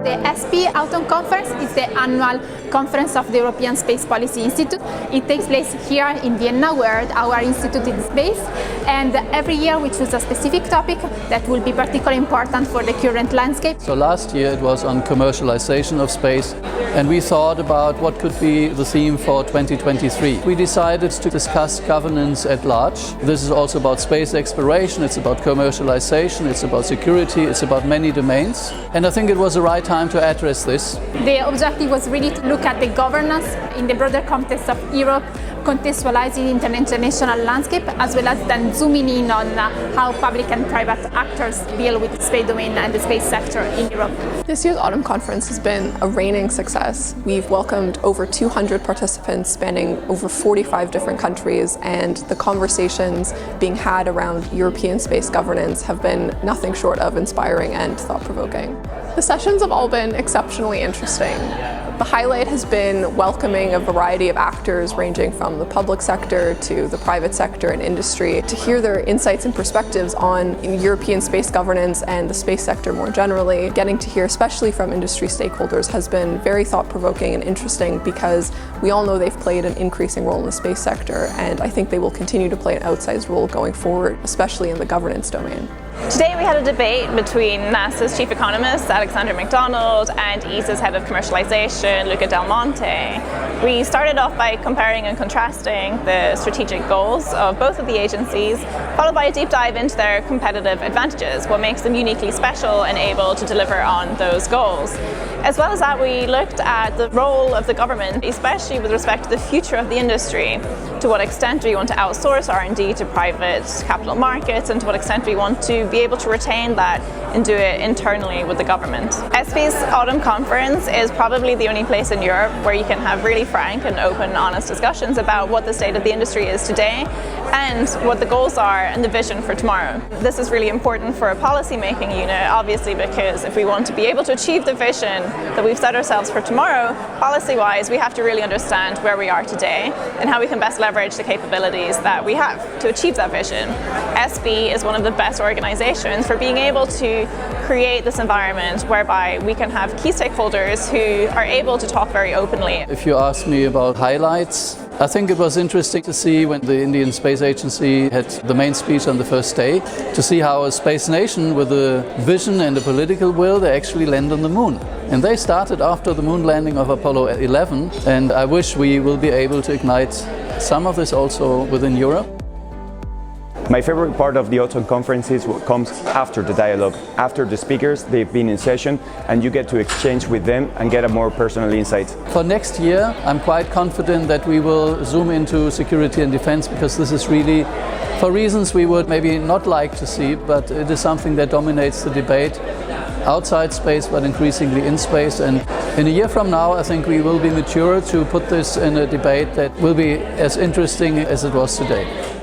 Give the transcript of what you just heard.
The ESPI Autumn Conference is the annual conference of the European Space Policy Institute. It takes place here in Vienna, where our institute is based, and every year we choose a specific topic that will be particularly important for the current landscape. So last year it was on commercialization of space, and we thought about what could be the theme for 2023. We decided to discuss governance at large. This is also about space exploration, it's about commercialization, it's about security, it's about many domains. And I think it was the right time to address this. The objective was really to look at the governance in the broader context of Europe, contextualizing the international landscape, as well as then zooming in on how public and private actors deal with the space domain and the space sector in Europe. This year's Autumn Conference has been a reigning success. We've welcomed over 200 participants spanning over 45 different countries, and the conversations being had around European space governance have been nothing short of inspiring and thought-provoking. The sessions have all been exceptionally interesting. The highlight has been welcoming a variety of actors ranging from the public sector to the private sector and industry to hear their insights and perspectives on European space governance and the space sector more generally. Getting to hear especially from industry stakeholders has been very thought-provoking and interesting, because we all know they've played an increasing role in the space sector, and I think they will continue to play an outsized role going forward, especially in the governance domain. Today we had a debate between NASA's chief economist, Alexander McDonald, and ESA's head of commercialization, Luca Del Monte. We started off by comparing and contrasting the strategic goals of both of the agencies, followed by a deep dive into their competitive advantages, what makes them uniquely special and able to deliver on those goals. As well as that, we looked at the role of the government, especially with respect to the future of the industry. To what extent do we want to outsource R&D to private capital markets, and to what extent do we want to be able to retain that and do it internally with the government. ESPI's Autumn Conference is probably the only place in Europe where you can have really frank and open, honest discussions about what the state of the industry is today and what the goals are and the vision for tomorrow. This is really important for a policy-making unit, obviously, because if we want to be able to achieve the vision that we've set ourselves for tomorrow, policy-wise, we have to really understand where we are today and how we can best leverage the capabilities that we have to achieve that vision. ESPI is one of the best organizations for being able to create this environment whereby we can have key stakeholders who are able to talk very openly. If you ask me about highlights, I think it was interesting to see when the Indian Space Agency had the main speech on the first day, to see how a space nation with a vision and a political will, they actually land on the moon. And they started after the moon landing of Apollo 11, and I wish we will be able to ignite some of this also within Europe. My favorite part of the Autumn Conference is what comes after the dialogue. After the speakers, they've been in session, and you get to exchange with them and get a more personal insight. For next year, I'm quite confident that we will zoom into security and defense, because this is really, for reasons we would maybe not like to see, but it is something that dominates the debate outside space, but increasingly in space. And in a year from now, I think we will be mature to put this in a debate that will be as interesting as it was today.